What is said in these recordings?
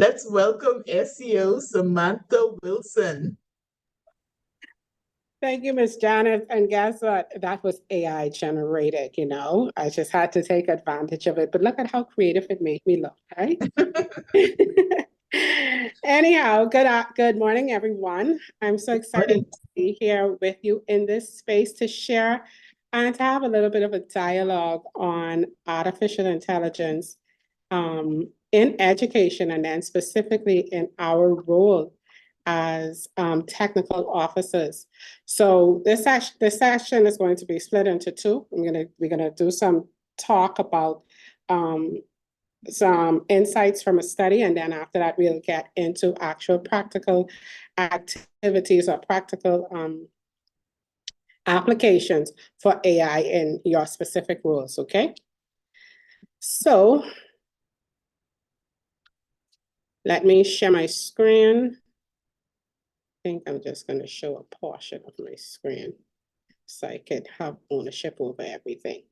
Let's welcome SEO Samantha Wilson. Thank you, Miss Janet. And guess what? That was AI generated, you know. I just had to take advantage of it. But look at how creative it made me look, right? Anyhow, good morning, everyone. I'm so excited to be here with you in this space to share and to have a little bit of a dialogue on artificial intelligence in education, and then specifically in our role as technical officers. So this session is going to be split into two. We're gonna do some talk about some insights from a study, and then after that, we'll get into actual practical activities or practical applications for AI in your specific roles, okay? So let me share my screen. I think I'm just going to show a portion of my screen so I could have ownership over everything.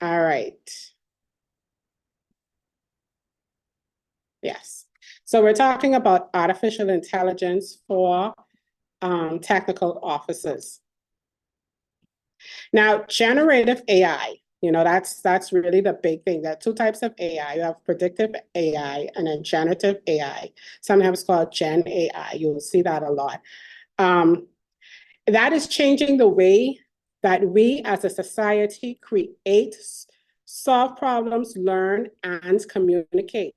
All right. Yes. So we're talking about artificial intelligence for technical officers. Now, generative AI, you know, that's really the big thing. There are two types of AI. You have predictive AI and then generative AI, sometimes called Gen AI. You'll see that a lot. That is changing the way that we as a society create, solve problems, learn, and communicate.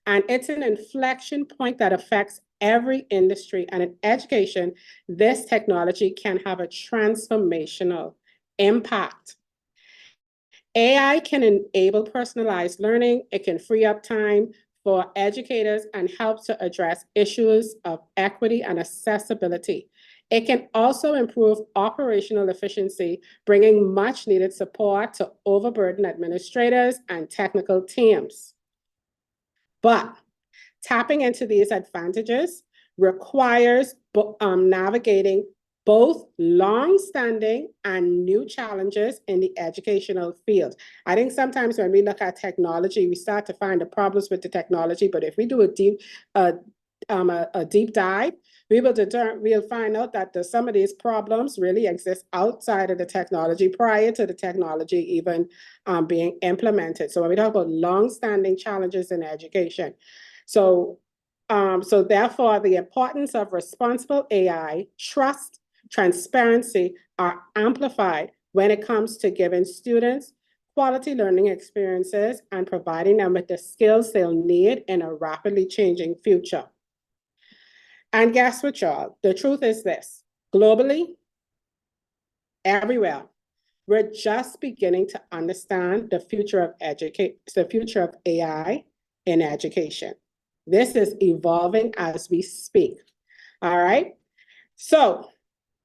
And it's an inflection point that affects every industry. And in education, this technology can have a transformational impact. AI can enable personalized learning. It can free up time for educators and help to address issues of equity and accessibility. It can also improve operational efficiency, bringing much needed support to overburdened administrators and technical teams. But tapping into these advantages requires navigating both long-standing and new challenges in the educational field. I think sometimes when we look at technology, we start to find the problems with the technology, but if we do a deep dive, we'll find out that some of these problems really exist outside of the technology prior to the technology even being implemented. So when we talk about long-standing challenges in education, so therefore, the importance of responsible AI, trust, transparency are amplified when it comes to giving students quality learning experiences and providing them with the skills they'll need in a rapidly changing future. And guess what, y'all? The truth is this: globally, everywhere, we're just beginning to understand the future of AI in education. This is evolving as we speak. All right. So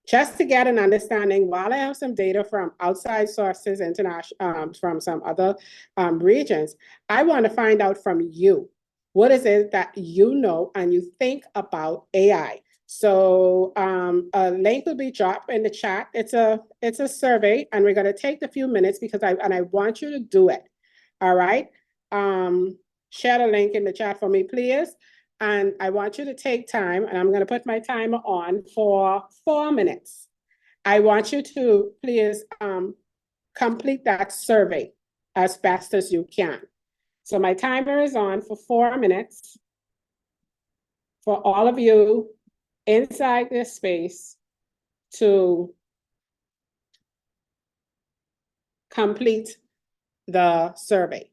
just to get an understanding, while I have some data from outside sources, international, from some other regions, I want to find out from you, what is it that you know and you think about AI? So a link will be dropped in the chat. It's a survey, and we're going to take a few minutes because I want you to do it. All right. Share the link in the chat for me, please. And I want you to take time, and I'm going to put my timer on for 4 minutes. I want you to please complete that survey as fast as you can. So my timer is on for 4 minutes for all of you inside this space to complete the survey.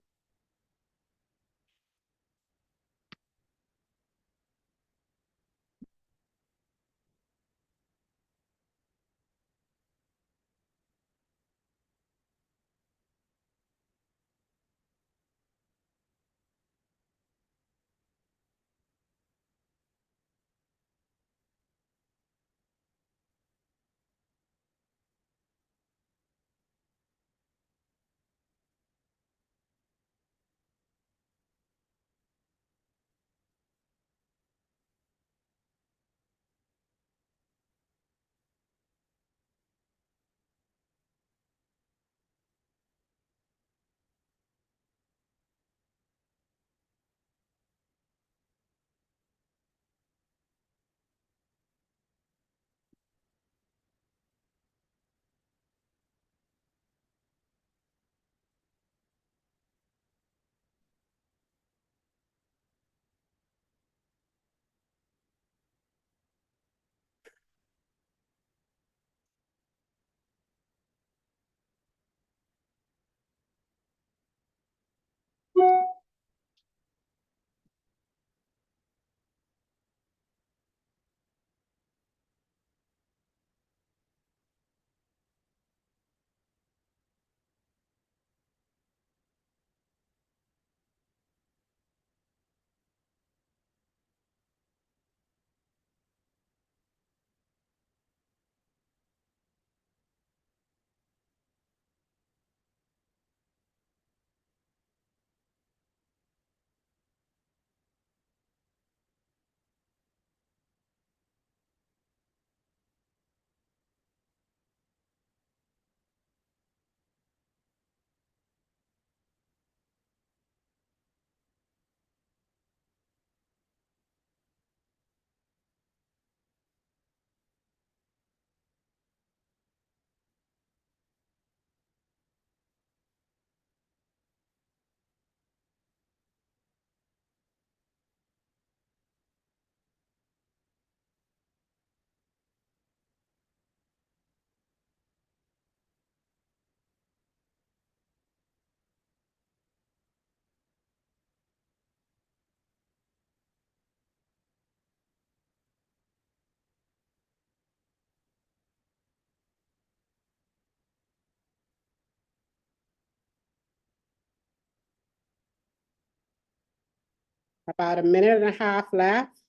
About a minute and a half left.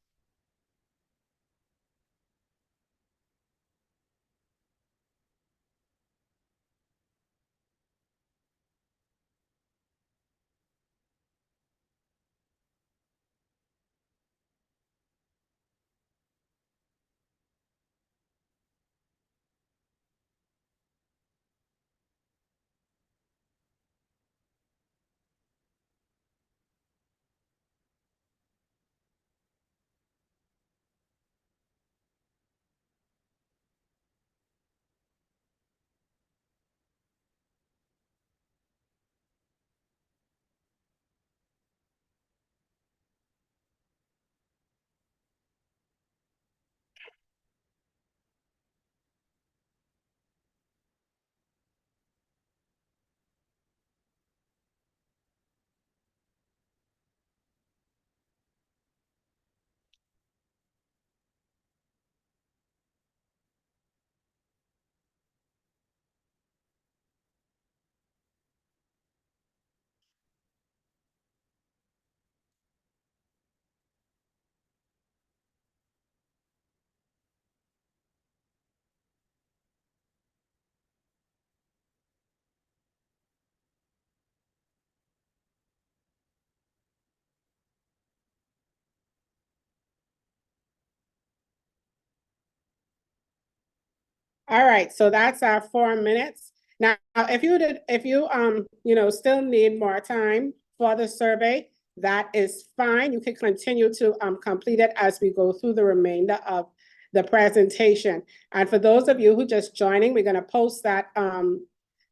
All right, so that's our 4 minutes. Now, if you still need more time for the survey, that is fine. You can continue to complete it as we go through the remainder of the presentation. And for those of you who just joining, we're going to post that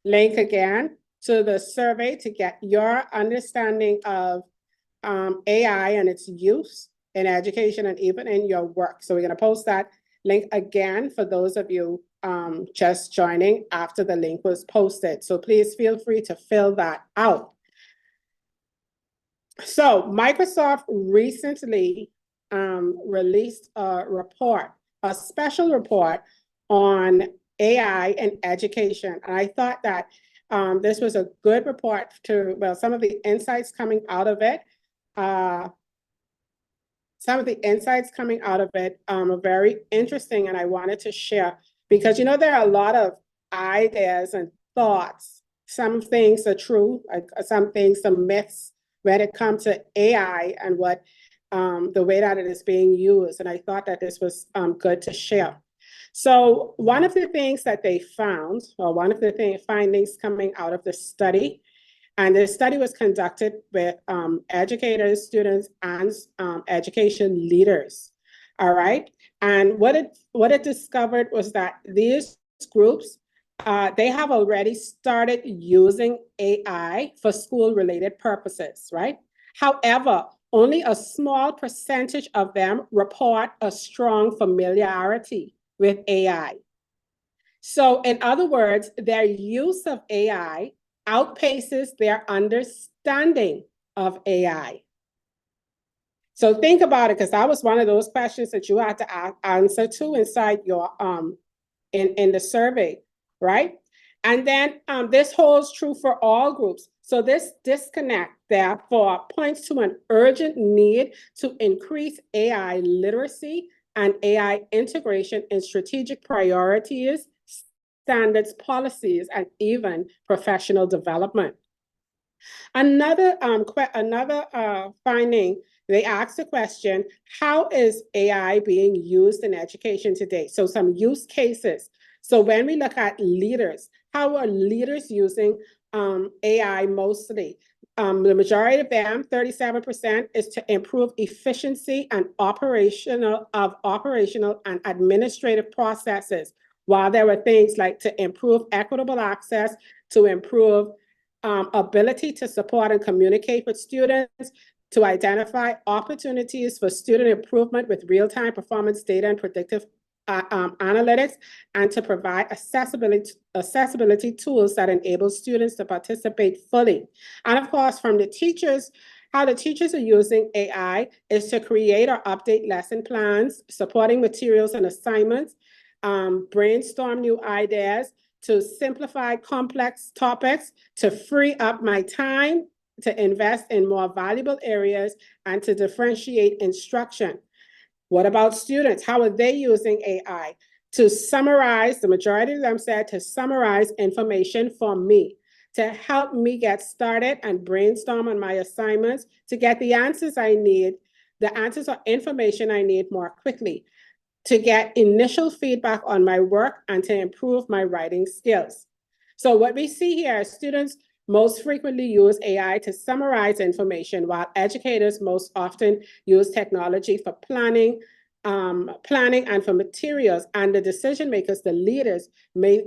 link again to the survey to get your understanding of AI and its use in education and even in your work. So we're going to post that link again for those of you just joining after the link was posted. So please feel free to fill that out. So Microsoft recently released a report, a special report on AI and education. And I thought that this was a good report to, well, some of the insights coming out of it. Some of the insights coming out of it are very interesting, and I wanted to share because, there are a lot of ideas and thoughts. Some things are true, some things are myths when it comes to AI and what the way that it is being used. And I thought that this was good to share. So one of the things that they found, or one of the findings coming out of the study, and the study was conducted with educators, students, and education leaders. All right. And what it discovered was that these groups, they have already started using AI for school-related purposes, right? However, only a small percentage of them report a strong familiarity with AI. So in other words, their use of AI outpaces their understanding of AI. So think about it, because that was one of those questions that you had to answer to inside your in the survey, right? And then this holds true for all groups. So this disconnect, therefore, points to an urgent need to increase AI literacy and AI integration in strategic priorities, standards, policies, and even professional development. Another finding, they asked the question, how is AI being used in education today? So some use cases. So when we look at leaders, how are leaders using AI mostly? The majority of them, 37%, is to improve efficiency and operational and administrative processes. While there were things like to improve equitable access, to improve ability to support and communicate with students, to identify opportunities for student improvement with real-time performance data and predictive analytics, and to provide accessibility tools that enable students to participate fully. And of course, from the teachers, how the teachers are using AI is to create or update lesson plans, supporting materials and assignments, brainstorm new ideas, to simplify complex topics, to free up my time, to invest in more valuable areas and to differentiate instruction. What about students? How are they using AI? To summarize, the majority of them said to summarize information for me, to help me get started and brainstorm on my assignments, to get the answers I need, the answers or information I need more quickly, to get initial feedback on my work and to improve my writing skills. So what we see here is students most frequently use AI to summarize information, while educators most often use technology for planning and for materials, and the decision makers, the leaders, may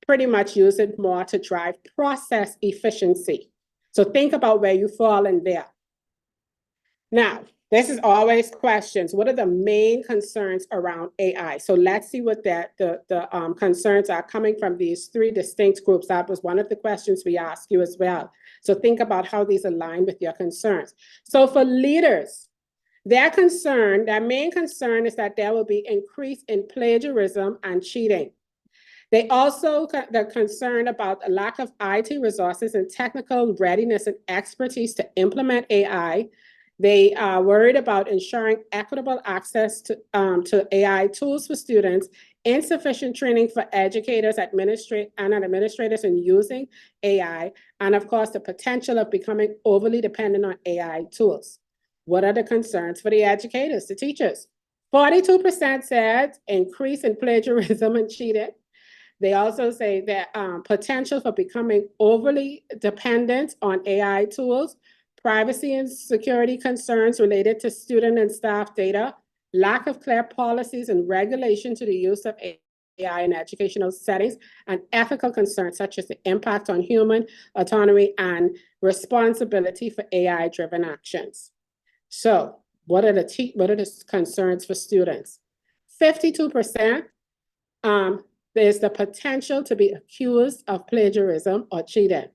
pretty much use it more to drive process efficiency. So think about where you fall in there. Now, this is always questions. What are the main concerns around AI? So let's see what the concerns are coming from these three distinct groups. That was one of the questions we asked you as well. So think about how these align with your concerns. So for leaders, their main concern is that there will be increase in plagiarism and cheating. They also are concerned about a lack of IT resources and technical readiness and expertise to implement AI. They are worried about ensuring equitable access to AI tools for students, insufficient training for educators, administrators in using AI, and of course, the potential of becoming overly dependent on AI tools. What are the concerns for the educators, the teachers? 42% said increase in plagiarism and cheating. They also say that potential for becoming overly dependent on AI tools, privacy and security concerns related to student and staff data, lack of clear policies and regulation to the use of AI in educational settings, and ethical concerns such as the impact on human autonomy and responsibility for AI-driven actions. So what are the concerns for students? 52% there's the potential to be accused of plagiarism or cheating.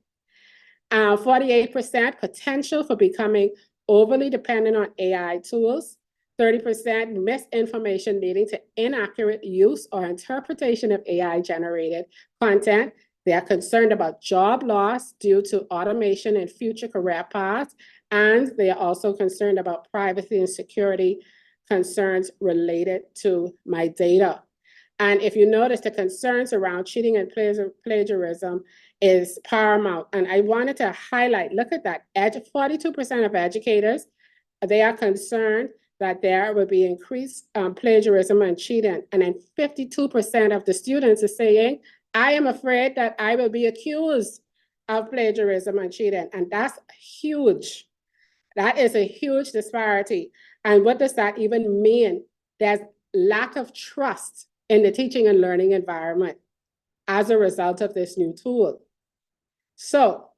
48% potential for becoming overly dependent on AI tools. 30% misinformation leading to inaccurate use or interpretation of AI-generated content. They are concerned about job loss due to automation and future career paths. And they are also concerned about privacy and security concerns related to my data. And if you notice, the concerns around cheating and plagiarism is paramount. And I wanted to highlight, look at that, 42% of educators, they are concerned that there will be increased plagiarism and cheating. And then 52% of the students are saying, I am afraid that I will be accused of plagiarism and cheating. And that's huge. That is a huge disparity. And what does that even mean? There's lack of trust in the teaching and learning environment as a result of this new tool. So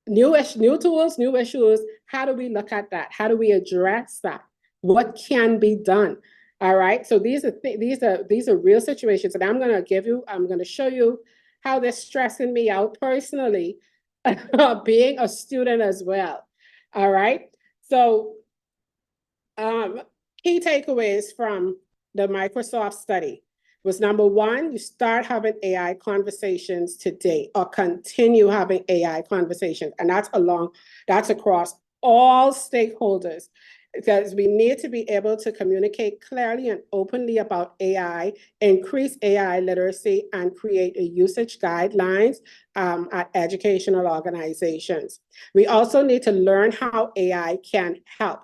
new tools, new issues, how do we look at that? How do we address that? What can be done? All right, so these are real situations, and I'm gonna show you how they're stressing me out personally, being a student as well. All right, so key takeaways from the Microsoft study was, number one, you start having AI conversations today, or continue having AI conversations. And that's across all stakeholders, because we need to be able to communicate clearly and openly about AI, increase AI literacy, and create a usage guidelines at educational organizations. We also need to learn how AI can help.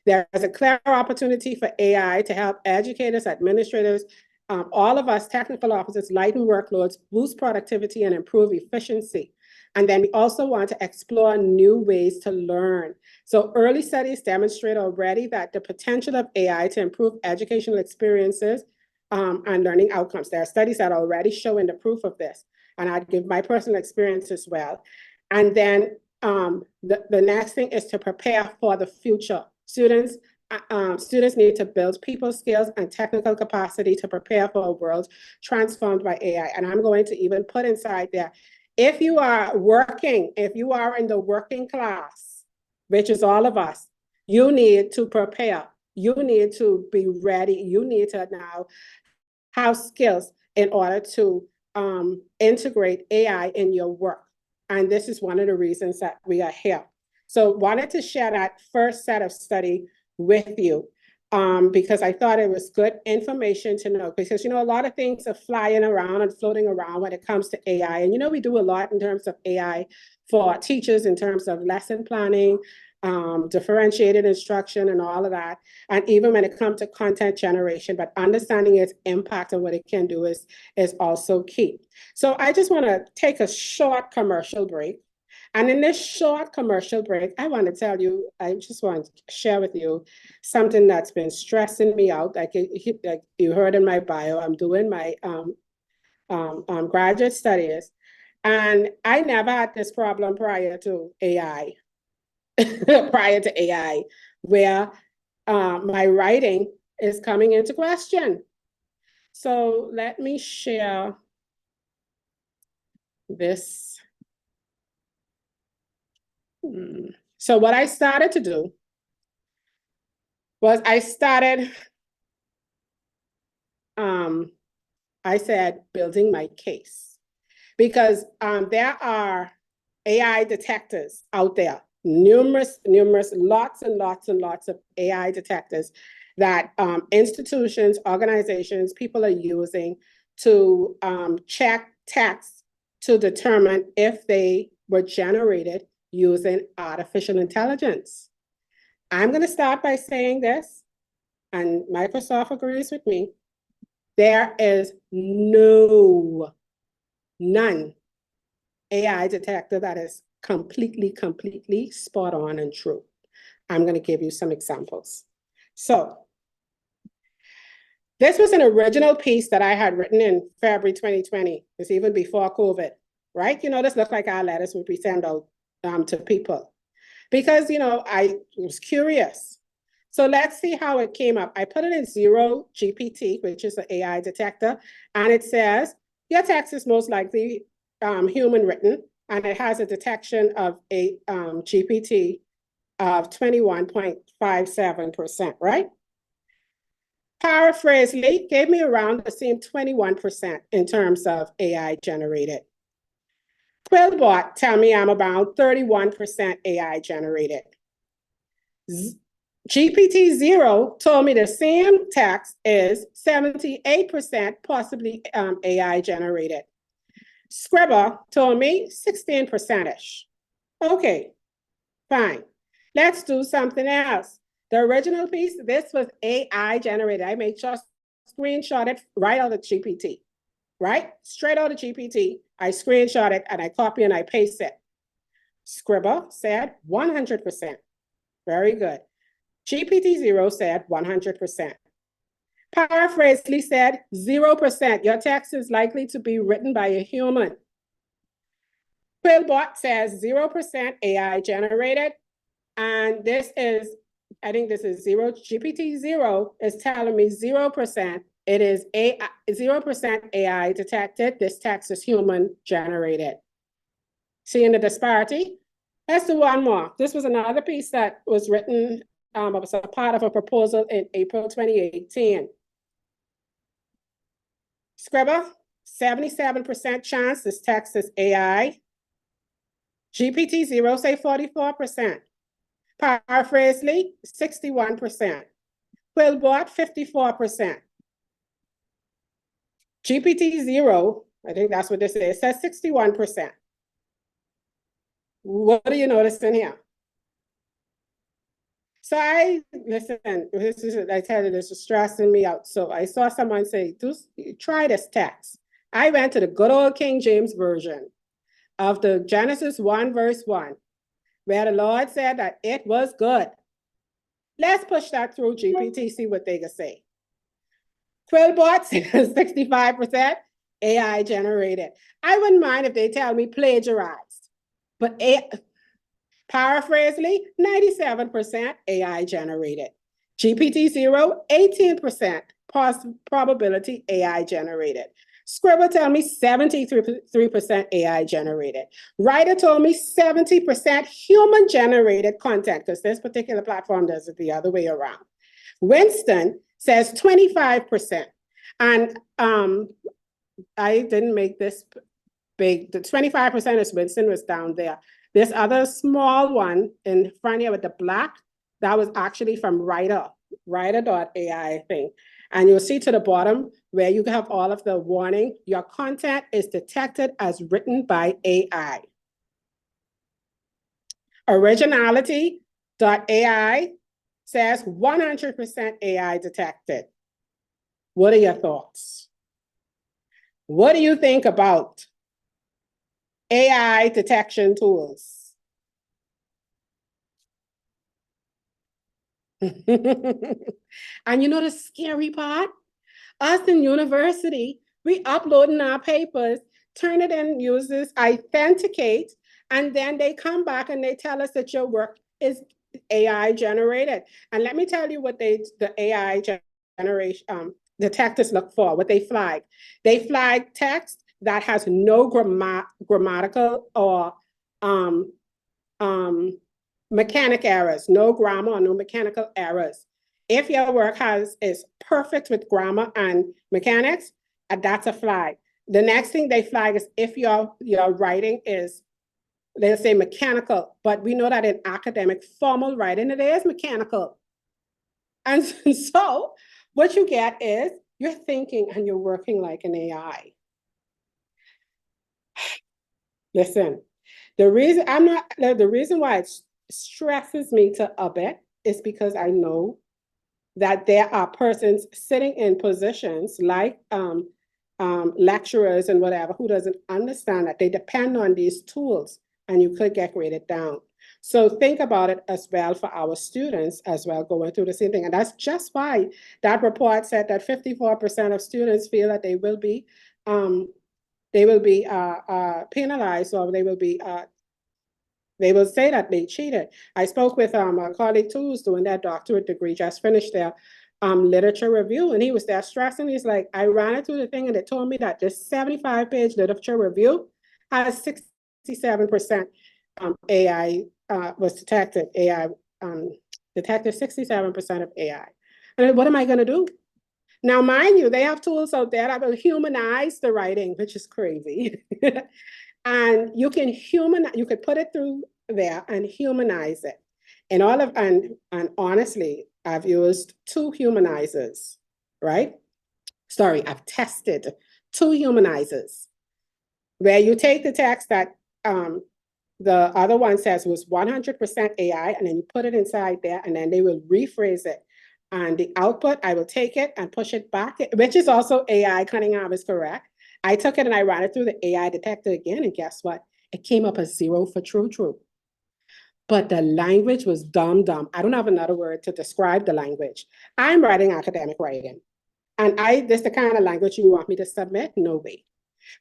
There is a clear opportunity for AI to help educators, administrators, all of us technical officers lighten workloads, boost productivity, and improve efficiency. And then we also want to explore new ways to learn. So early studies demonstrate already that the potential of AI to improve educational experiences and learning outcomes. There are studies that are already showing the proof of this. And I'd give my personal experience as well. And then the next thing is to prepare for the future. Students need to build people skills and technical capacity to prepare for a world transformed by AI. And I'm going to even put inside there, if you are in the working class, which is all of us, you need to prepare. You need to be ready. You need to now have skills in order to integrate AI in your work. And this is one of the reasons that we are here. So wanted to share that first set of study with you because I thought it was good information to know, because, you know, a lot of things are flying around and floating around when it comes to AI. And, you know, we do a lot in terms of AI for teachers in terms of lesson planning, differentiated instruction and all of that. And even when it comes to content generation, but understanding its impact and what it can do is also key. So I just want to take a short commercial break. And in this short commercial break, I want to tell you, I just want to share with you something that's been stressing me out. Like you heard in my bio, I'm doing my graduate studies, and I never had this problem prior to AI, where my writing is coming into question. So let me share this. So what I started to do was I said building my case, because there are AI detectors out there, numerous, lots and lots of AI detectors that institutions, organizations, people are using to check text to determine if they were generated using artificial intelligence. I'm going to start by saying this, and Microsoft agrees with me. There is none AI detector that is completely spot on and true. I'm going to give you some examples. So this was an original piece that I had written in February 2020. It's even before COVID, right? You know, this looked like our letters would be sent out to people, because, you know, I was curious. So let's see how it came up. I put it in Zero GPT, which is an AI detector, and it says, your text is most likely human written, and it has a detection of a GPT of 21.57%, right? Paraphrasely gave me around the same 21% in terms of AI generated. Quillbot tell me I'm about 31% AI generated. GPT-0 told me the same text is 78% possibly AI generated. Scribble told me 16%-ish. Okay, fine. Let's do something else. The original piece, this was AI generated. I made sure screenshot it right out of GPT, right? Straight out of GPT. I screenshot it and I copy and I paste it. Scribble said 100%. Very good. GPT-0 said 100%. Paraphrasely said 0%. Your text is likely to be written by a human. Quillbot says 0% AI generated. And this is, I think this is zero. GPT-0 is telling me 0%. It is 0% AI detected. This text is human generated. Seeing the disparity? Let's do one more. This was another piece that was written, it was a part of a proposal in April 2018. Scribble, 77% chance this text is AI. GPT-0 say 44%. Paraphrasely, 61%. Quillbot, 54%. GPT-0, I think that's what this is, says 61%. What do you notice in here? So I tell you, this is stressing me out. So I saw someone say, try this text. I went to the good old King James Version of the Genesis 1 verse 1, where the Lord said that it was good. Let's push that through GPT, see what they can say. Quillbot says 65% AI generated. I wouldn't mind if they tell me plagiarized, but paraphrasely, 97% AI generated. GPT-0, 18% probability AI generated. Scribble tell me 73% AI generated. Writer told me 70% human generated content, because this particular platform does it the other way around. Winston says 25%. And I didn't make this big, the 25% is Wilson was down there. This other small one in front here with the black, that was actually from writer.ai, I think. And you'll see to the bottom where you have all of the warning, your content is detected as written by AI. Originality.ai says 100% AI detected. What are your thoughts? What do you think about AI detection tools? And you know the scary part? Us in university, we uploading our papers, turn it in, users authenticate, and then they come back and they tell us that your work is AI generated. And let me tell you what the AI generation detectors look for, what they flag. They flag text that has no grammatical or mechanic errors, no grammar or no mechanical errors. If your work is perfect with grammar and mechanics, that's a flag. The next thing they flag is if your writing is, let's say, mechanical, but we know that in academic formal writing, it is mechanical. And so what you get is you're thinking and you're working like an AI. Listen, the reason why it stresses me to a bit is because I know that there are persons sitting in positions like lecturers and whatever who doesn't understand that they depend on these tools and you could get graded down. So think about it as well for our students as well going through the same thing. And that's just why that report said that 54% of students feel that they will be penalized, or they will say that they cheated. I spoke with a colleague too who's doing their doctorate degree, just finished their literature review, and he was there stressing. He's like, I ran it through the thing and they told me that this 75-page literature review has 67% AI was detected. AI detected 67% of AI. And then what am I going to do? Now, mind you, they have tools out there that will humanize the writing, which is crazy. And you could put it through there and humanize it. And honestly, I've used 2 humanizers, right? Sorry, I've tested 2 humanizers where you take the text that the other one says was 100% AI, and then you put it inside there, and then they will rephrase it. And the output, I will take it and push it back, which is also AI. Cunningham is correct. I took it and I ran it through the AI detector again, and guess what? It came up as 0 for true. But the language was dumb. I don't have another word to describe the language. I'm writing academic writing. And this the kind of language you want me to submit? No way.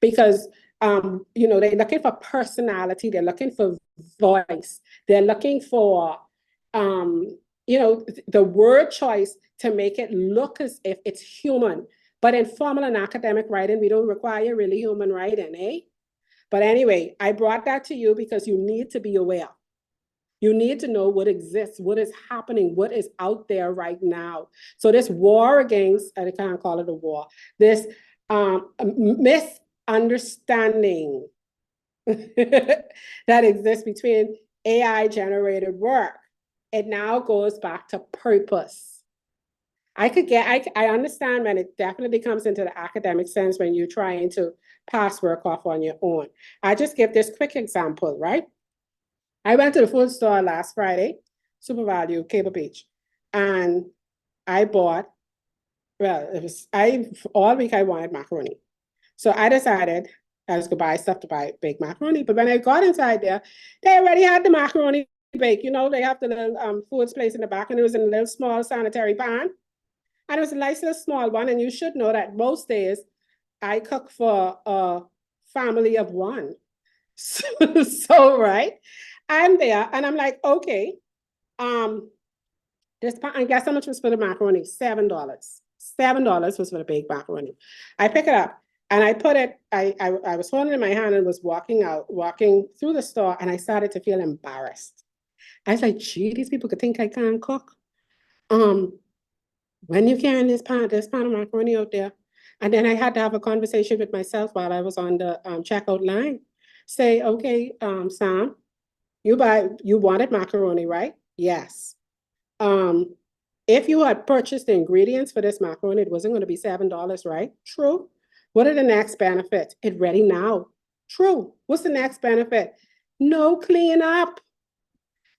Because they're looking for personality, they're looking for voice, they're looking for the word choice to make it look as if it's human. But in formal and academic writing, we don't require really human writing, eh? But anyway, I brought that to you because you need to be aware. You need to know what exists, what is happening, what is out there right now. So this war against, I can't call it a war, this misunderstanding that exists between AI-generated work, it now goes back to purpose. I understand when it definitely comes into the academic sense when you're trying to pass work off on your own. I just give this quick example, right? I went to the food store last Friday, Super Value, Cable Beach, and I bought, all week I wanted macaroni. So I decided I was going to buy stuff to bake macaroni. But when I got inside there, they already had the macaroni baked. You know, they have the little foods place in the back, and it was in a little small sanitary pan. And it was a nice little small one. And you should know that most days I cook for a family of 1. So right, I'm there and I'm like, okay, this pan, and guess how much was for the macaroni? $7. $7 was for the baked macaroni. I pick it up and I put it, I was holding it in my hand and was walking through the store, and I started to feel embarrassed. I was like, gee, these people could think I can't cook. When you carrying this pan of macaroni out there? And then I had to have a conversation with myself while I was on the checkout line. Say, okay, Sam, you wanted macaroni, right? Yes. If you had purchased the ingredients for this macaroni, it wasn't going to be $7, right? True. What are the next benefits? It's ready now. True. What's the next benefit? No cleanup.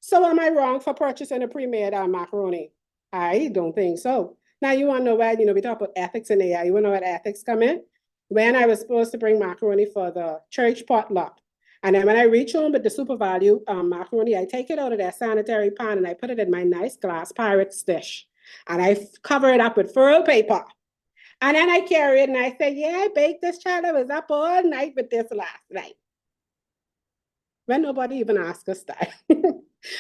So am I wrong for purchasing a pre-made macaroni? I don't think so. Now you want to know why, we talk about ethics in AI. You want to know what ethics come in? When I was supposed to bring macaroni for the church potluck, and then when I reach home with the super value macaroni, I take it out of that sanitary pan and I put it in my nice glass Pyrex dish. And I cover it up with foil paper. And then I carry it and I say, yeah, I baked this child. I was up all night with this last night. When nobody even asked us that.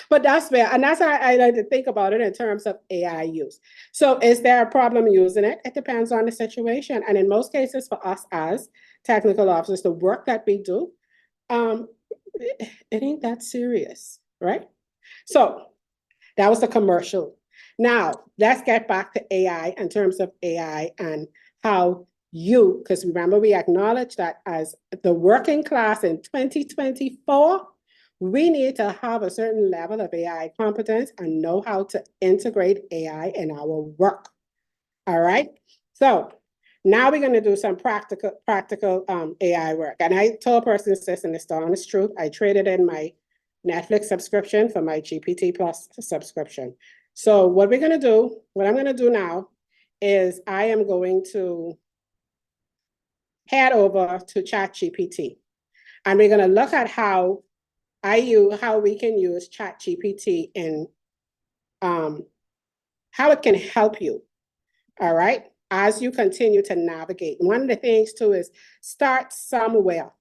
But that's where, and that's how I like to think about it in terms of AI use. So is there a problem using it? It depends on the situation. And in most cases for us as technical officers, the work that we do, it ain't that serious, right? So that was the commercial. Now, let's get back to AI in terms of AI and how you, because remember we acknowledge that as the working class in 2024, we need to have a certain level of AI competence and know how to integrate AI in our work. All right. So now we're going to do some practical AI work. And I told persons this, and it's the honest truth. I traded in my Netflix subscription for my GPT Plus subscription. So what I'm going to do now is I am going to head over to ChatGPT. And we're going to look at how we can use ChatGPT in how it can help you. All right. As you continue to navigate. One of the things too is start somewhere.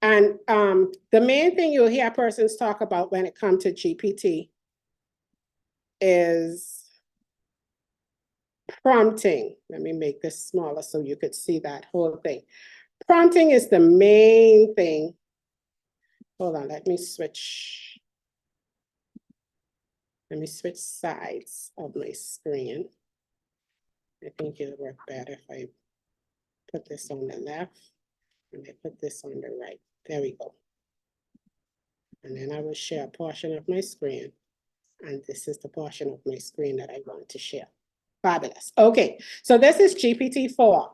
And the main thing you'll hear persons talk about when it comes to GPT is prompting. Let me make this smaller so you could see that whole thing. Prompting is the main thing. Hold on, let me switch sides of my screen. I think it'll work better if I put this on the left and I put this on the right. There we go. And then I will share a portion of my screen. And this is the portion of my screen that I want to share. Fabulous. Okay, so this is GPT-4.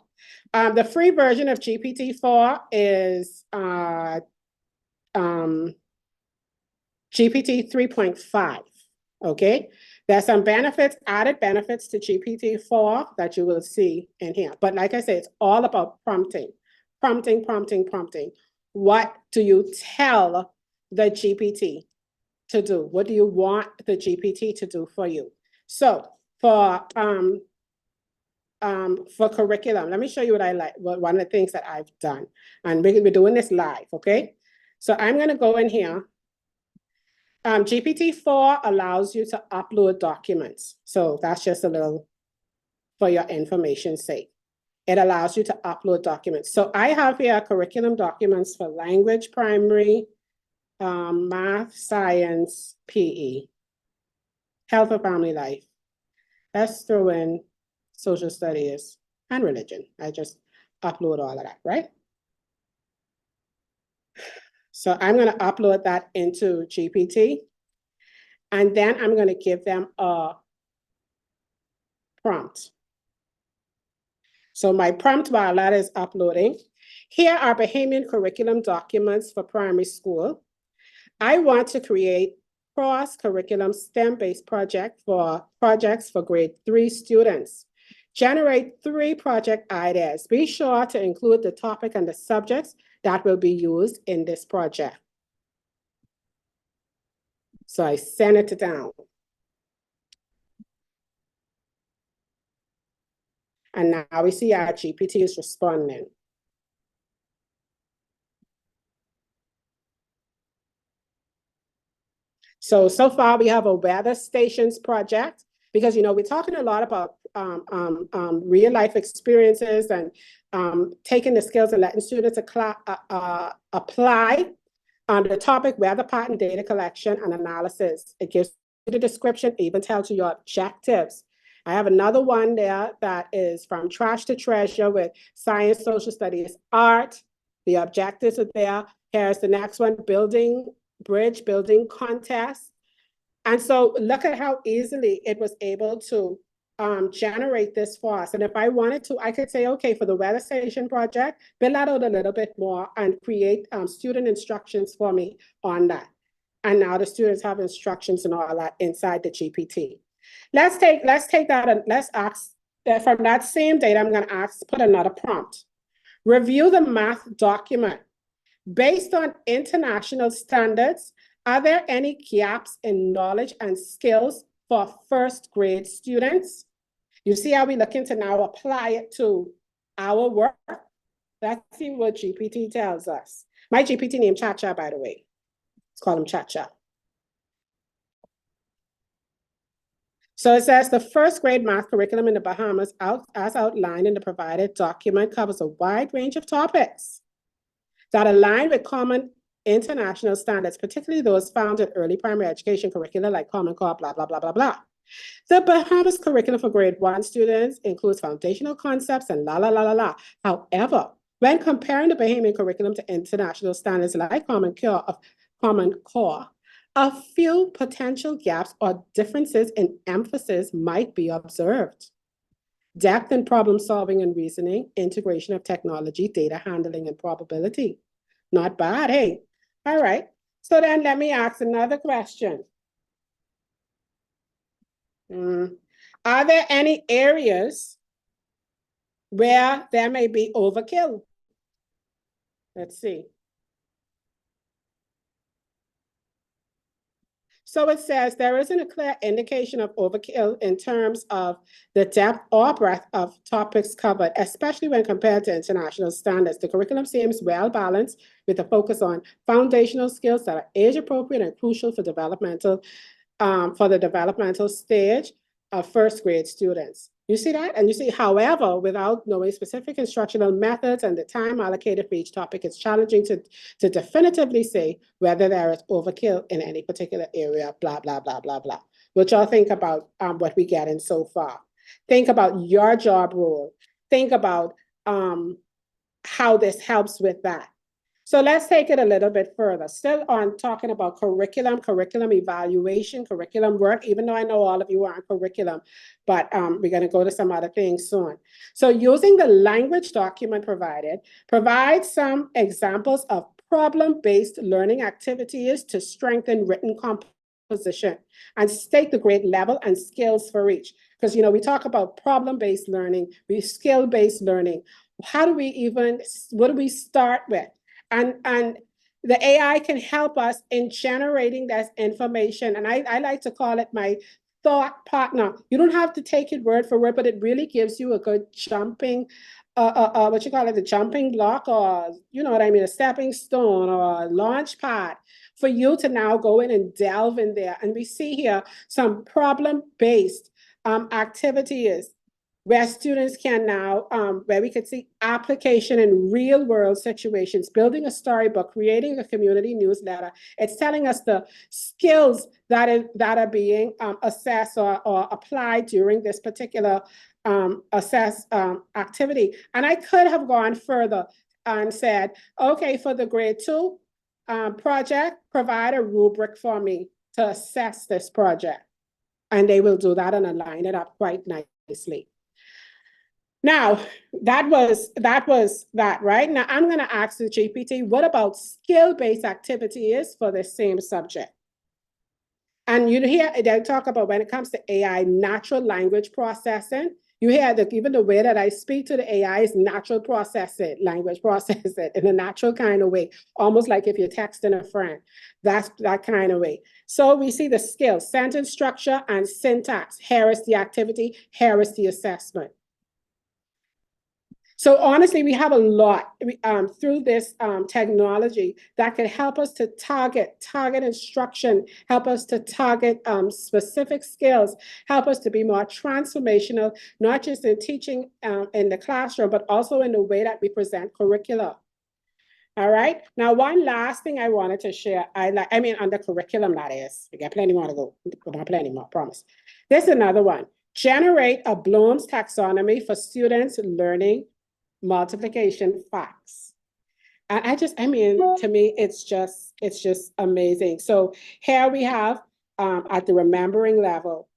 The free version of GPT-4 is GPT 3.5. Okay, there's some added benefits to GPT-4 that you will see in here. But like I said, it's all about prompting. What do you tell the GPT to do? What do you want the GPT to do for you? So for curriculum, let me show you what I like. One of the things that I've done, and we're doing this live. Okay, so I'm going to go in here. GPT-4 allows you to upload documents. So that's just a little for your information's sake. It allows you to upload documents. So I have here curriculum documents for language, primary, math, science, PE, health and family life. Let's throw in social studies and religion. I just upload all of that, right? So I'm going to upload that into GPT. And then I'm going to give them a prompt. So my prompt while that is uploading, here are Bahamian curriculum documents for primary school. I want to create cross-curriculum STEM-based projects for grade 3 students. Generate 3 project ideas. Be sure to include the topic and the subjects that will be used in this project. So I send it down. And now we see our GPT is responding. So far we have a weather stations project because, we're talking a lot about real life experiences and taking the skills and letting students apply on the topic weather pattern data collection and analysis. It gives you the description, even tells you your objectives. I have another one there that is from trash to treasure with science, social studies, art. The objectives are there. Here's the next one, bridge building contest. And so look at how easily it was able to generate this for us. And if I wanted to, I could say, okay, for the weather station project, build that out a little bit more and create student instructions for me on that. And now the students have instructions and all that inside the GPT. Let's take that and let's ask, from that same data, I'm going to put another prompt. Review the math document. Based on international standards, are there any gaps in knowledge and skills for first grade students? You see how we're looking to now apply it to our work? Let's see what GPT tells us. My GPT named Cha-Cha, by the way. Let's call him Cha-Cha. So it says the first grade math curriculum in the Bahamas, as outlined in the provided document, covers a wide range of topics that align with common international standards, particularly those found in early primary education curricula like Common Core, blah, blah, blah, blah, blah. The Bahamas curriculum for grade 1 students includes foundational concepts and la, la, la, la, la. However, when comparing the Bahamian curriculum to international standards like Common Core, a few potential gaps or differences in emphasis might be observed. Depth in problem solving and reasoning, integration of technology, data handling, and probability. Not bad, hey? All right. So then let me ask another question. Are there any areas where there may be overkill? Let's see. So it says there isn't a clear indication of overkill in terms of the depth or breadth of topics covered, especially when compared to international standards. The curriculum seems well balanced with a focus on foundational skills that are age appropriate and crucial for the developmental stage of first grade students. You see that? And you see, however, without knowing specific instructional methods and the time allocated for each topic, it's challenging to definitively say whether there is overkill in any particular area, blah, blah, blah, blah, blah. What y'all think about what we get in so far? Think about your job role. Think about how this helps with that. So let's take it a little bit further. Still on talking about curriculum evaluation, curriculum work, even though I know all of you are on curriculum, but we're going to go to some other things soon. So using the language document provided, provide some examples of problem-based learning activities to strengthen written composition and state the grade level and skills for each. Because, you know, we talk about problem-based learning, skill-based learning. What do we start with? And the AI can help us in generating that information. And I like to call it my thought partner. You don't have to take it word for word, but it really gives you a good jumping, the jumping block, or you know what I mean, a stepping stone or a launch pad for you to now go in and delve in there. And we see here some problem-based activities where students can now, where we could see application in real world situations, building a storybook, creating a community newsletter. It's telling us the skills that are being assessed or applied during this particular activity. And I could have gone further and said, okay, for the grade 2 project, provide a rubric for me to assess this project. And they will do that and align it up quite nicely. Now, that was that, right? Now, I'm going to ask the GPT, what about skill-based activities for the same subject? And you hear they talk about when it comes to AI, natural language processing. You hear that even the way that I speak to the AI is natural processing, language processing in a natural kind of way, almost like if you're texting a friend. That's that kind of way. So we see the skills, sentence structure and syntax. Here is the activity, here is the assessment. So honestly, we have a lot through this technology that can help us to target instruction, help us to target specific skills, help us to be more transformational, not just in teaching in the classroom, but also in the way that we present curricula. All right. Now, one last thing I wanted to share, under curriculum, that is, we got plenty more to go, not plenty more, promise. This is another one. Generate a Bloom's taxonomy for students learning multiplication facts. And I mean, to me, it's just amazing. So here we have at the remembering level,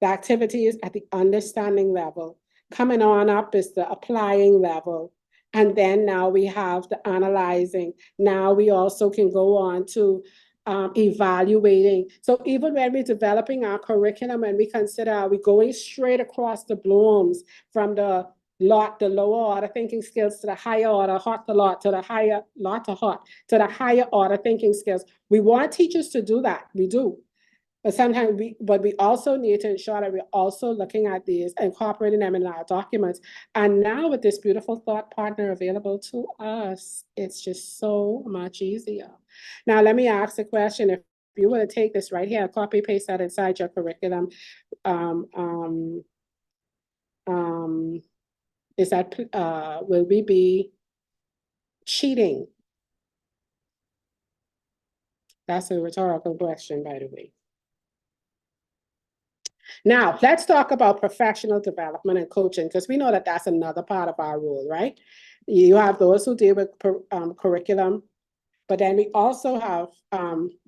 the activities at the understanding level. Coming on up is the applying level. And then now we have the analyzing. Now we also can go on to evaluating. So even when we're developing our curriculum and we consider, are we going straight across the Blooms from the lower order thinking skills to the higher order, hot to lot, to the higher, lot to hot, to the higher order thinking skills. We want teachers to do that. We do. But sometimes we also need to ensure that we're also looking at these, incorporating them in our documents. And now with this beautiful thought partner available to us, it's just so much easier. Now, let me ask a question. If you were to take this right here, copy paste that inside your curriculum, is that, will we be cheating? That's a rhetorical question, by the way. Now, let's talk about professional development and coaching, because we know that that's another part of our role, right? You have those who deal with curriculum, but then we also have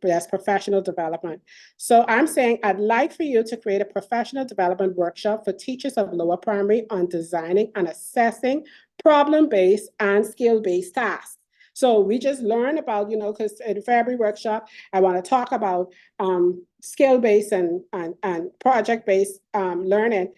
there's professional development. So I'm saying I'd like for you to create a professional development workshop for teachers of lower primary on designing and assessing problem-based and skill-based tasks. So we just learned about, because in every workshop, I want to talk about skill-based and project-based learning.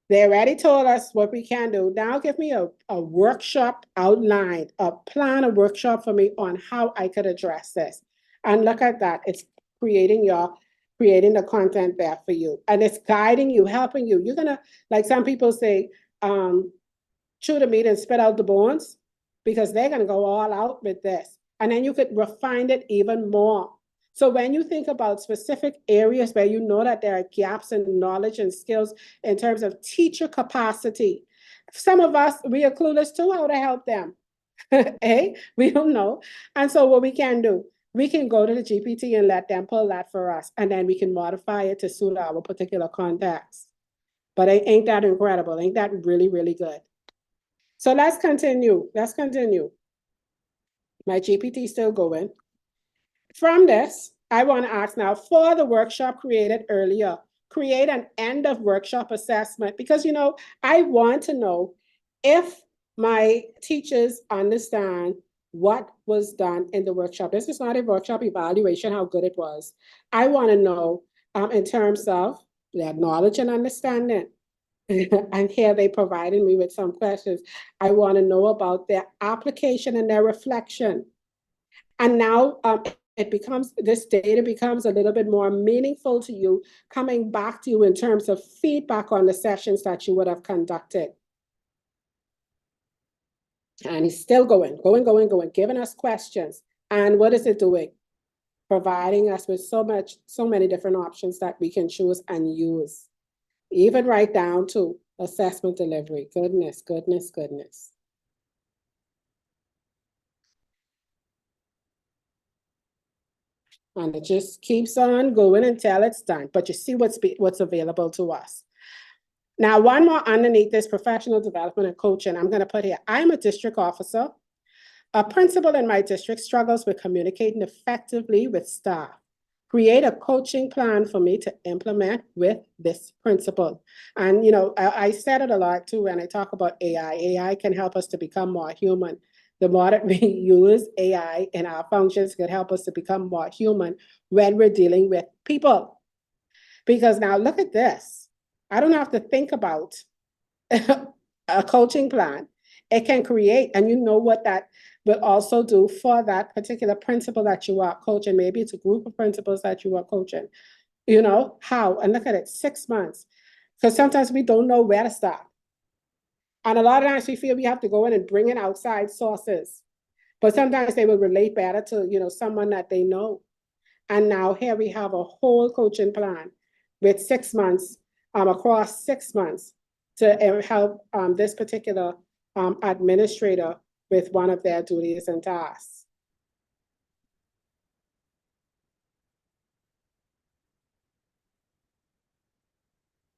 They already told us what we can do. Now give me a workshop outline, a plan, a workshop for me on how I could address this. And look at that. It's creating the content there for you. And it's guiding you, helping you. You're gonna, like some people say, chew the meat and spit out the bones, because they're gonna go all out with this. And then you could refine it even more. So when you think about specific areas where you know that there are gaps in knowledge and skills in terms of teacher capacity, some of us, we are clueless too how to help them. Hey, we don't know. And so what we can do, we can go to the GPT and let them pull that for us, and then we can modify it to suit our particular context. But ain't that incredible? Ain't that really, really good? So let's continue. My GPT is still going. From this, I want to ask now, for the workshop created earlier, create an end of workshop assessment, because, I want to know if my teachers understand what was done in the workshop. This is not a workshop evaluation, how good it was. I want to know in terms of their knowledge and understanding. And here they provided me with some questions. I want to know about their application and their reflection. And now this data becomes a little bit more meaningful to you, coming back to you in terms of feedback on the sessions that you would have conducted. And he's still going, giving us questions. And what is it doing? Providing us with so many different options that we can choose and use, even right down to assessment delivery. Goodness. And it just keeps on going until it's done. But you see what's available to us. Now, one more underneath this, professional development and coaching, I'm going to put here, I'm a district officer. A principal in my district struggles with communicating effectively with staff. Create a coaching plan for me to implement with this principal. And, I said it a lot too when I talk about AI. AI can help us to become more human. The more that we use AI in our functions could help us to become more human when we're dealing with people. Because now look at this. I don't have to think about a coaching plan. It can create, and you know what that will also do for that particular principal that you are coaching. Maybe it's a group of principals that you are coaching. How? And look at it, 6 months. Because sometimes we don't know where to start. And a lot of times we feel we have to go in and bring in outside sources. But sometimes they will relate better to, someone that they know. And now here we have a whole coaching plan with 6 months, across 6 months, to help this particular administrator with one of their duties and tasks.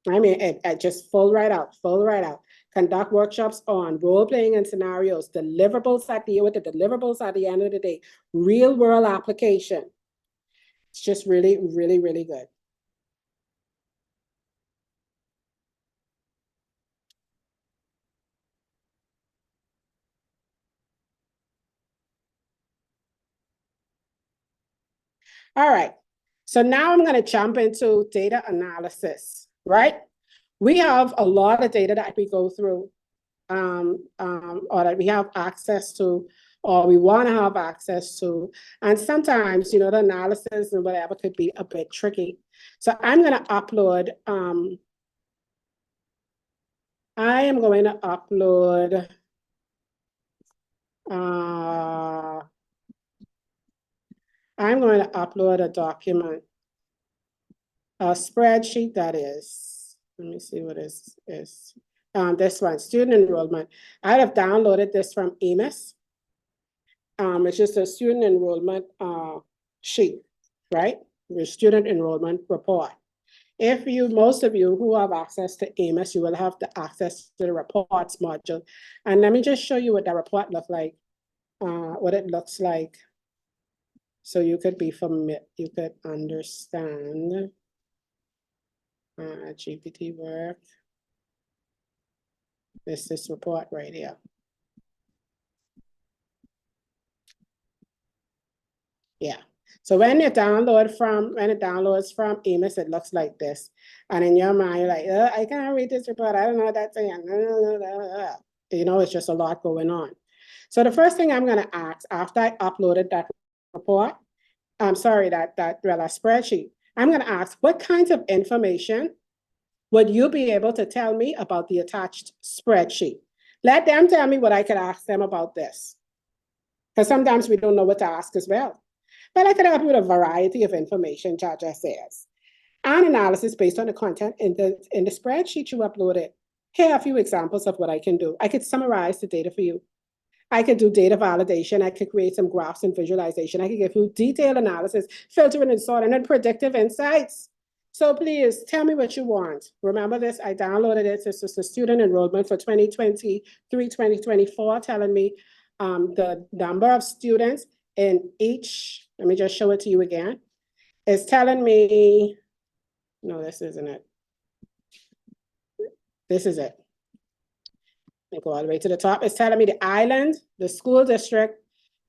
I mean, it just full right out, full right out. Conduct workshops on role-playing and scenarios, deliverables at the, with the deliverables at the end of the day, real-world application. It's just really, really, really good. All right. So now I'm going to jump into data analysis, right? We have a lot of data that we go through, or that we have access to, or we want to have access to. And sometimes, you know, the analysis and whatever could be a bit tricky. So I'm going to upload, I am going to upload, I'm going to upload a document, a spreadsheet that is, let me see what is. This one, student enrollment. I have downloaded this from EMIS. It's just a student enrollment sheet, right? Your student enrollment report. If you, most of you who have access to EMIS, you will have the access to the reports module. And let me just show you what that report looks like, what it looks like. So you could be familiar, you could understand GPT work. This report right here. Yeah. So when it downloads from EMIS, it looks like this. And in your mind, you're like, I can't read this report. I don't know what that's saying. You know, it's just a lot going on. So the first thing I'm going to ask after I uploaded that report, I'm sorry, that spreadsheet, I'm going to ask, what kinds of information would you be able to tell me about the attached spreadsheet? Let them tell me what I could ask them about this. Because sometimes we don't know what to ask as well. But I could help you with a variety of information, Jaja says. An analysis based on the content in the spreadsheet you uploaded. Here are a few examples of what I can do. I could summarize the data for you. I could do data validation. I could create some graphs and visualization. I could give you detailed analysis, filtering and sorting, and predictive insights. So please tell me what you want. Remember this, I downloaded it. This is the student enrollment for 2023, 2024, telling me the number of students in each, let me just show it to you again. It's telling me, no, this isn't it. This is it. Let me go all the way to the top. It's telling me the island, the school district,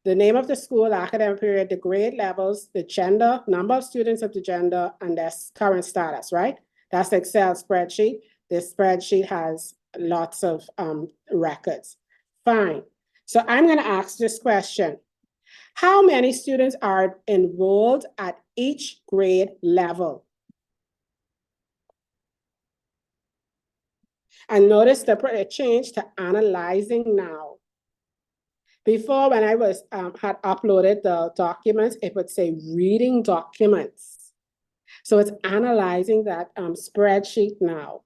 the name of the school, academic period, the grade levels, the gender, number of students of the gender, and their current status, right? That's the Excel spreadsheet. This spreadsheet has lots of records. Fine. So I'm going to ask this question. How many students are enrolled at each grade level? And notice the change to analyzing now. Before, when I was had uploaded the documents, it would say reading documents. So it's analyzing that spreadsheet now.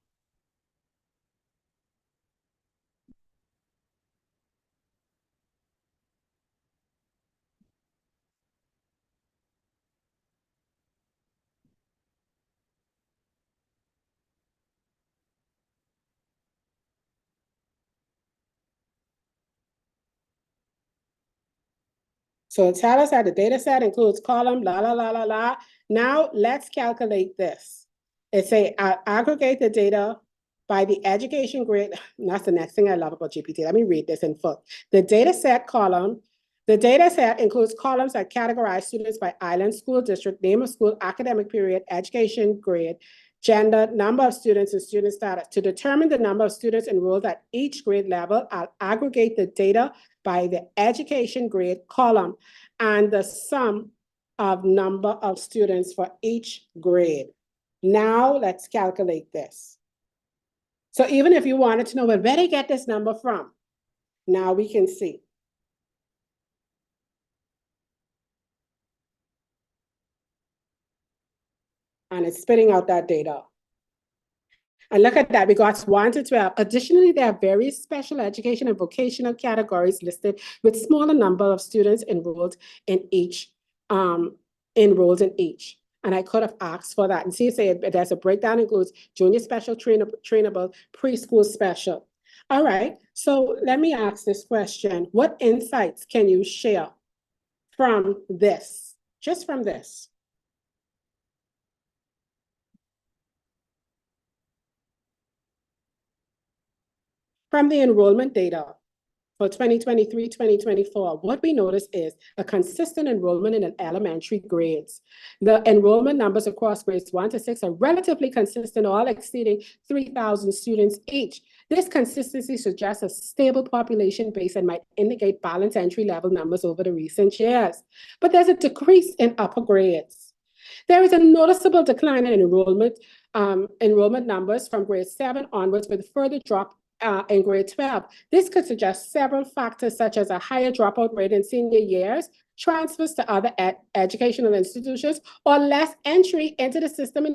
So tell us that the data set includes column, la, la, la, la, la. Now let's calculate this. It say aggregate the data by the education grade. That's the next thing I love about GPT. Let me read this in full. The data set column, the data set includes columns that categorize students by island, school district, name of school, academic period, education grade, gender, number of students, and student status. To determine the number of students enrolled at each grade level, I'll aggregate the data by the education grade column and the sum of number of students for each grade. Now let's calculate this. So even if you wanted to know, well, where they get this number from, now we can see. And it's spitting out that data. And look at that, we got 1 to 12. Additionally, there are various special education and vocational categories listed with smaller number of students enrolled in each. And I could have asked for that. And see, say there's a breakdown includes junior special, trainable, preschool special. All right, so let me ask this question. What insights can you share from this, just from this? From the enrollment data for 2023-2024, what we notice is a consistent enrollment in elementary grades. The enrollment numbers across grades 1 to 6 are relatively consistent, all exceeding 3,000 students each. This consistency suggests a stable population base and might indicate balanced entry-level numbers over the recent years. But there's a decrease in upper grades. There is a noticeable decline in enrollment numbers from grade 7 onwards, with a further drop in grade 12. This could suggest several factors, such as a higher dropout rate in senior years, transfers to other educational institutions, or less entry into the system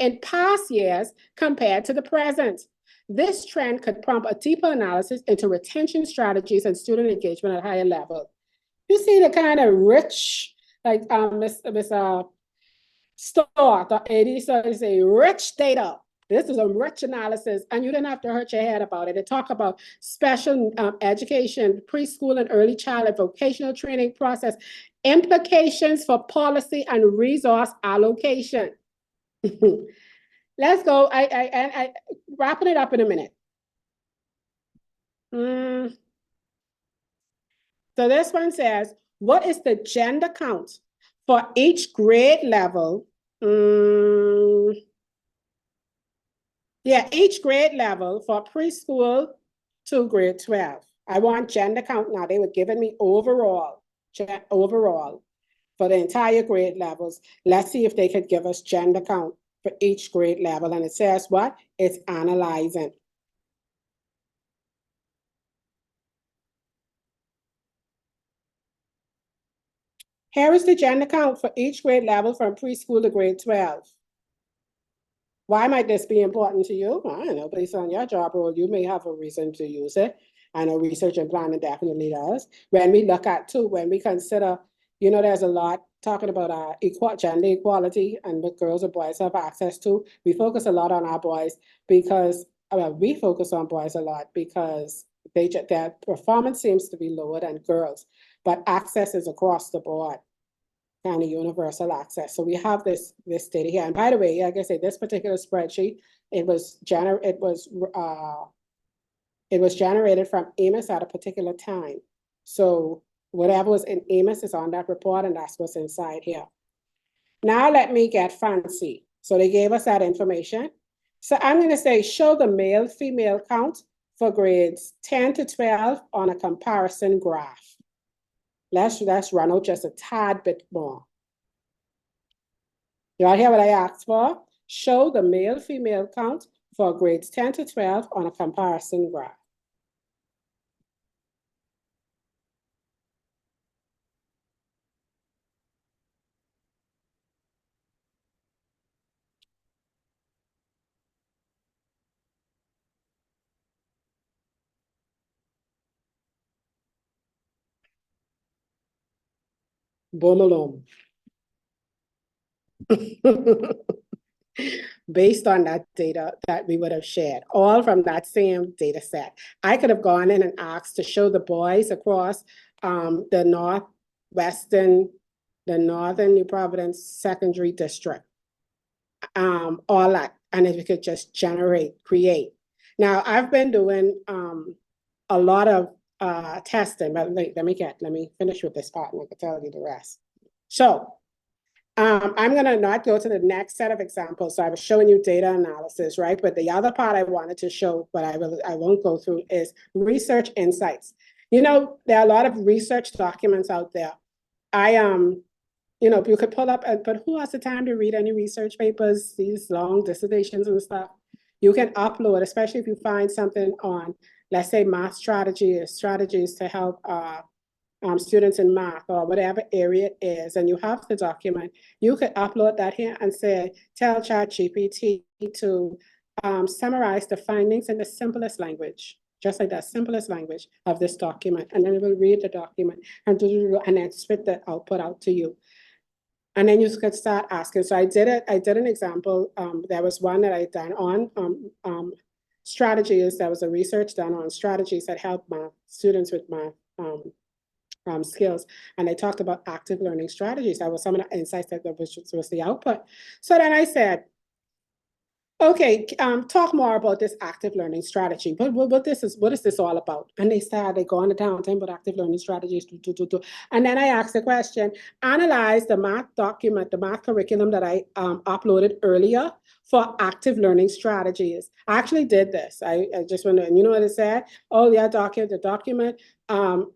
in past years compared to the present. This trend could prompt a deeper analysis into retention strategies and student engagement at a higher level. You see the kind of rich, like Miss Stark, the 80s, so it's a rich data. This is a rich analysis, and you didn't have to hurt your head about it. They talk about special education, preschool and early childhood, vocational training process, implications for policy and resource allocation. Let's go. I wrapping it up in a minute. So this one says, what is the gender count for each grade level? Yeah, each grade level for preschool to grade 12. I want gender count now. They were giving me overall for the entire grade levels. Let's see if they could give us gender count for each grade level. And it says what? It's analyzing. Here is the gender count for each grade level from preschool to grade 12. Why might this be important to you? I don't know, based on your job role, you may have a reason to use it. I know research and planning definitely does. When we look at too, when we consider, you know, there's a lot talking about gender equality and what girls and boys have access to. We focus a lot on our boys because, we focus on boys a lot because their performance seems to be lower than girls, but access is across the board. Kind of universal access. So we have this data here. And by the way, like I say, this particular spreadsheet, it was generated from Amos at a particular time. So whatever was in Amos is on that report, and that's what's inside here. Now let me get fancy. So they gave us that information. So I'm going to say, show the male-female count for grades 10 to 12 on a comparison graph. Let's run out just a tad bit more. Y'all hear what I asked for? Show the male-female count for grades 10 to 12 on a comparison graph. Boom. Based on that data that we would have shared, all from that same data set. I could have gone in and asked to show the boys across the Northern New Providence Secondary District, all that, and if you could just create. Now, I've been doing a lot of testing, but let me finish with this part and I can tell you the rest. So I'm going to not go to the next set of examples. So I was showing you data analysis, right? But the other part I wanted to show, but I won't go through, is research insights. You know, there are a lot of research documents out there. You know, you could pull up, but who has the time to read any research papers, these long dissertations and stuff? You can upload, especially if you find something on, let's say, math strategies to help students in math or whatever area it is, and you have the document, you could upload that here and say, tell ChatGPT to summarize the findings in the simplest language, just like that, simplest language of this document. And then it will read the document and then spit the output out to you. And then you could start asking. So I did an example. There was one that I done on strategies. There was a research done on strategies that help my students with math skills. And they talked about active learning strategies. That was some of the insights that was the output. So then I said, okay, talk more about this active learning strategy. What is this all about? And they go on the down time about active learning strategies. And then I asked the question, analyze the math document, the math curriculum that I uploaded earlier for active learning strategies. I actually did this. I just went, and you know what it said? Oh yeah, the document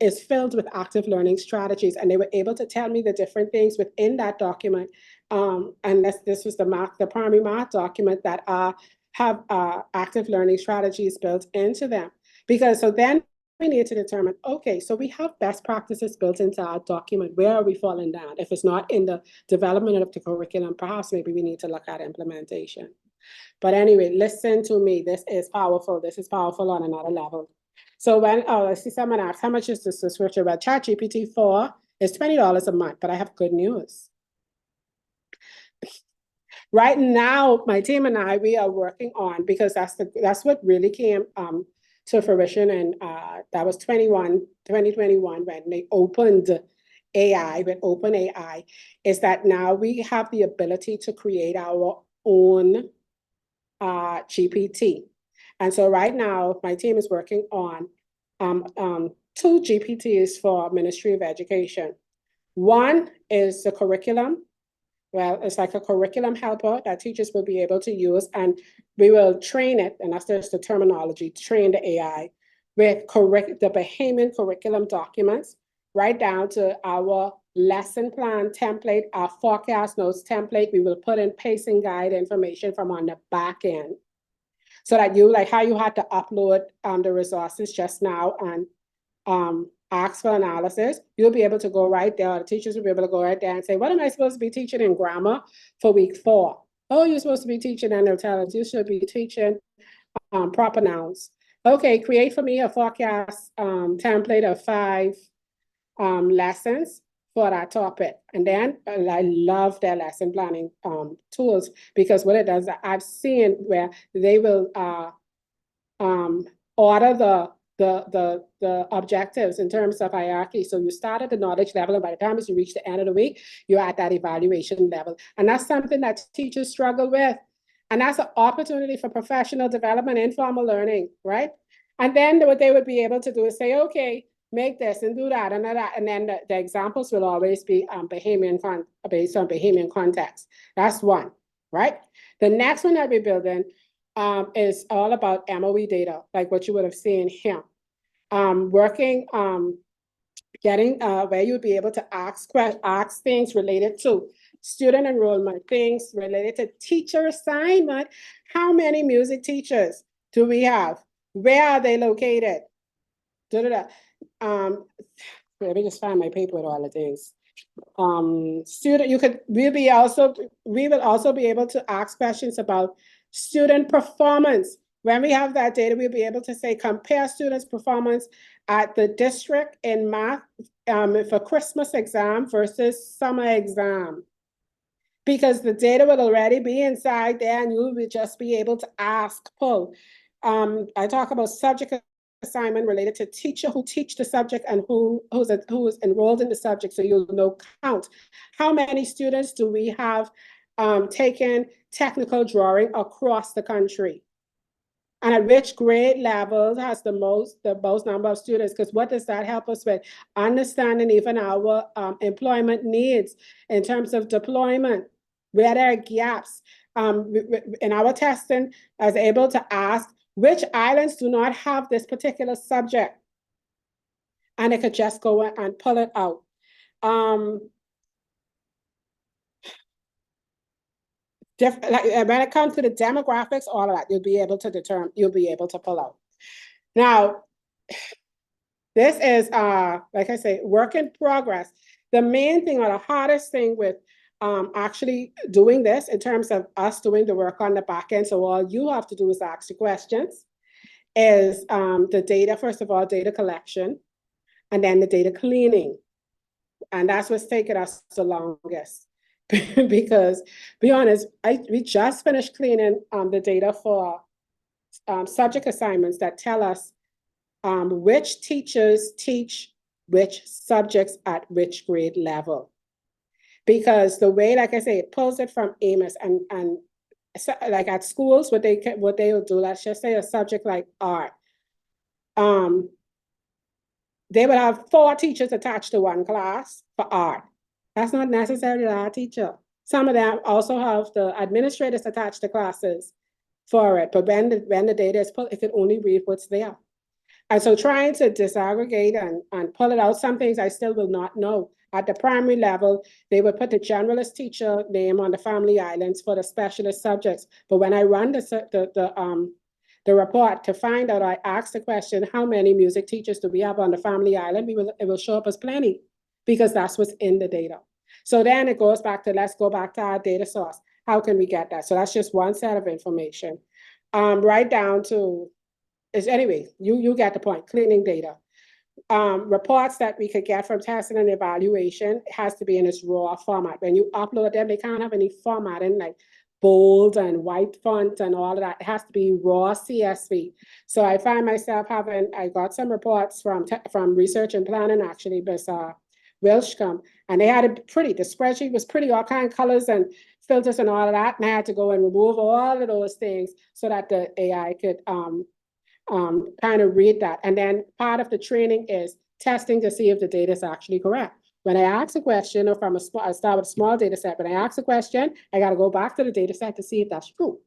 is filled with active learning strategies. And they were able to tell me the different things within that document. And this was the primary math document that have active learning strategies built into them. Because so then we need to determine, okay, so we have best practices built into our document. Where are we falling down? If it's not in the development of the curriculum, perhaps maybe we need to look at implementation. But anyway, listen to me. This is powerful. This is powerful on another level. So let's see, someone asked, how much is the subscription? Well, ChatGPT 4 is $20 a month, but I have good news. Right now, my team and I, we are working on, because that's what really came to fruition, and that was 2021 when they opened AI with OpenAI, is that now we have the ability to create our own GPT. And so right now, my team is working on 2 GPTs for Ministry of Education. One is the curriculum. Well, it's like a curriculum helper that teachers will be able to use, and we will train it, and that's just the terminology, train the AI with the Bahamian curriculum documents, right down to our lesson plan template, our forecast notes template. We will put in pacing guide information from on the back end, so that you, like how you had to upload the resources just now and ask for analysis, you'll be able to go right there. The teachers will be able to go right there and say, what am I supposed to be teaching in grammar for week 4? Oh, you're supposed to be teaching, and they'll tell us you should be teaching proper nouns. Okay, create for me a forecast template of 5 lessons for that topic. And then I love their lesson planning tools, because what it does, I've seen where they will order the objectives in terms of hierarchy. So you start at the knowledge level, and by the time you reach the end of the week, you're at that evaluation level. And that's something that teachers struggle with. And that's an opportunity for professional development, informal learning, right? And then what they would be able to do is say, okay, make this and do that and that. And then the examples will always be based on Bahamian context. That's one, right? The next one that we're building is all about MOE data, like what you would have seen here. Getting where you'll be able to ask things related to student enrollment, things related to teacher assignment. How many music teachers do we have? Where are they located? Let me just find my paper with all the things. We will also be able to ask questions about student performance. When we have that data, we'll be able to say, compare students' performance at the district in math for Christmas exam versus summer exam. Because the data will already be inside there, and you will just be able to pull. I talk about subject assignment related to teacher who teach the subject and who is enrolled in the subject, so you'll know count. How many students do we have taken technical drawing across the country? And at which grade level has the most number of students? Because what does that help us with? Understanding even our employment needs in terms of deployment, where there are gaps. In our testing, I was able to ask, which islands do not have this particular subject? And it could just go and pull it out. When it comes to the demographics, all of that, you'll be able to pull out. Now, this is, like I say, work in progress. The main thing, or the hardest thing with actually doing this in terms of us doing the work on the back end, so all you have to do is ask the questions, is the data, first of all, data collection, and then the data cleaning. And that's what's taken us the longest. because, be honest, we just finished cleaning the data for subject assignments that tell us which teachers teach which subjects at which grade level. Because the way, like I say, it pulls it from Amos, and so, like at schools, what they will do, let's just say a subject like art, they would have 4 teachers attached to one class for art. That's not necessarily the art teacher. Some of them also have the administrators attached to classes for it, but when the data is pulled, it can only read what's there. And so trying to disaggregate and pull it out, some things I still will not know. At the primary level, they would put the generalist teacher name on the family islands for the specialist subjects. But when I run the report to find out, I asked the question, how many music teachers do we have on the family island? It will show up as plenty, because that's what's in the data. So then it goes back to, let's go back to our data source. How can we get that? So that's just one set of information. Right down to, anyway, you get the point, cleaning data. Reports that we could get from testing and evaluation has to be in its raw format. When you upload them, they can't have any formatting like bold and white font and all of that. It has to be raw CSV. So I find myself I got some reports from research and planning, actually, but Welshcombe, and they had the spreadsheet was pretty, all kind of colors and filters and all of that, and I had to go and remove all of those things so that the AI could kind of read that. And then part of the training is testing to see if the data is actually correct. When I ask a question, or I start with a small data set, when I ask a question, I got to go back to the data set to see if that's true.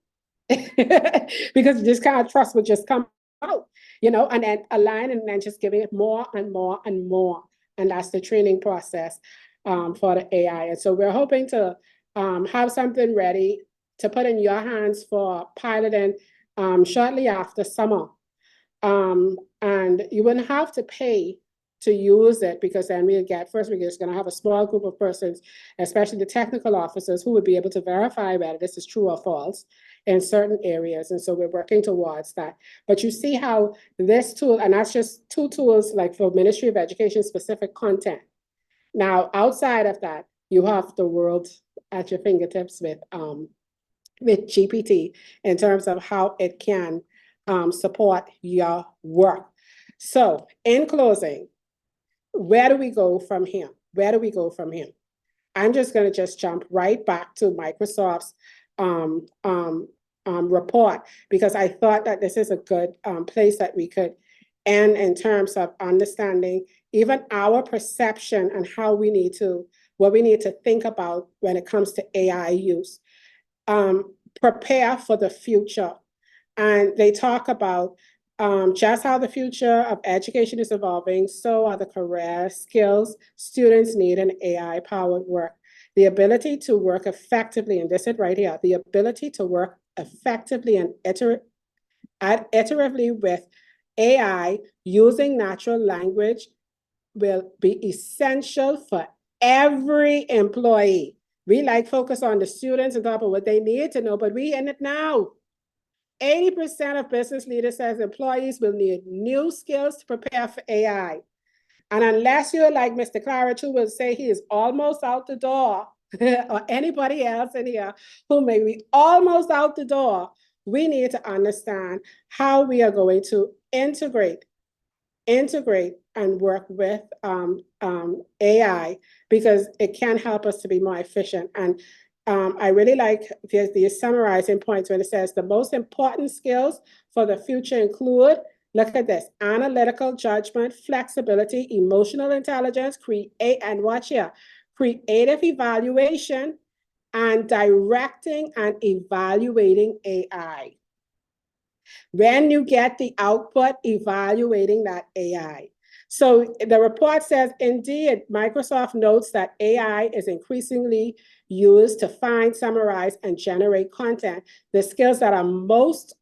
Because you just can't trust what just come out, and then align and then just giving it more and more and more. And that's the training process for the AI. And so we're hoping to have something ready to put in your hands for piloting shortly after summer. And you wouldn't have to pay to use it, because then we're just going to have a small group of persons, especially the technical officers, who would be able to verify whether this is true or false in certain areas. And so we're working towards that. But you see how this tool, and that's just 2 tools like for Ministry of Education specific content. Now, outside of that, you have the world at your fingertips with GPT in terms of how it can support your work. So in closing, where do we go from here? Where do we go from here? I'm just going to jump right back to Microsoft's report, because I thought that this is a good place that we could end in terms of understanding even our perception and what we need to think about when it comes to AI use. Prepare for the future. And they talk about just how the future of education is evolving, so are the career skills students need in AI-powered work. The ability to work effectively, and this is right here, the ability to work effectively and iteratively with AI using natural language will be essential for every employee. We focus on the students and talk about what they need to know, but we in it now. 80% of business leaders says employees will need new skills to prepare for AI. And unless you're like Mr. Claridge, who will say he is almost out the door, or anybody else in here who may be almost out the door, we need to understand how we are going to integrate and work with AI, because it can help us to be more efficient. And I really like the summarizing points when it says the most important skills for the future include, look at this, analytical judgment, flexibility, emotional intelligence, and watch here, creative evaluation, and directing and evaluating AI. When you get the output, evaluating that AI. So the report says, indeed, Microsoft notes that AI is increasingly used to find, summarize, and generate content. The skills that are most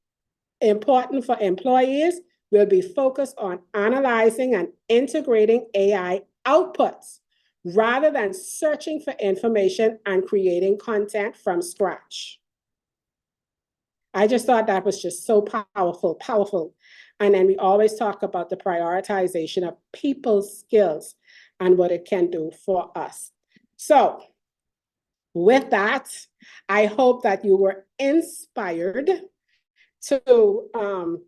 important for employees will be focused on analyzing and integrating AI outputs rather than searching for information and creating content from scratch. I just thought that was just so powerful. And then we always talk about the prioritization of people's skills and what it can do for us. So With that, I hope that you were inspired to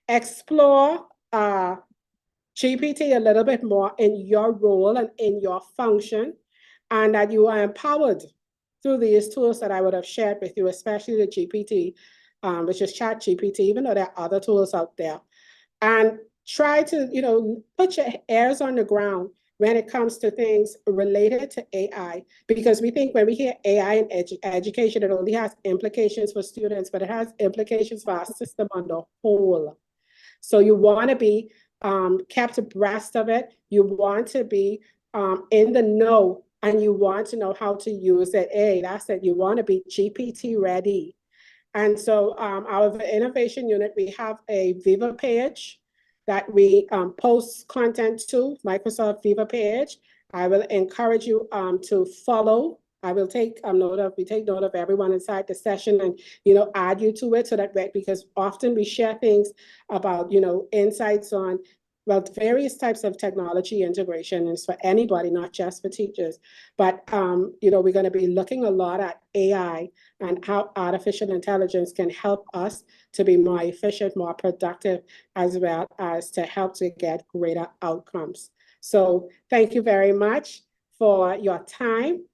explore GPT a little bit more in your role and in your function, and that you are empowered through these tools that I would have shared with you, especially the GPT, which is Chat GPT, even though there are other tools out there. And try to, put your ears on the ground when it comes to things related to AI, because we think when we hear AI in education, it only has implications for students, but it has implications for our system on the whole. So you want to be kept abreast of it. You want to be in the know, and you want to know how to use it. That's it. You want to be GPT ready. And so our innovation unit, we have a Viva page that we post content to, Microsoft Viva page. I will encourage you to follow. I will take we take note of everyone inside the session and, add you to it so that, because often we share things about, insights on, well, various types of technology integration is for anybody, not just for teachers. But, we're going to be looking a lot at AI and how artificial intelligence can help us to be more efficient, more productive, as well as to help to get greater outcomes. So thank you very much for your time.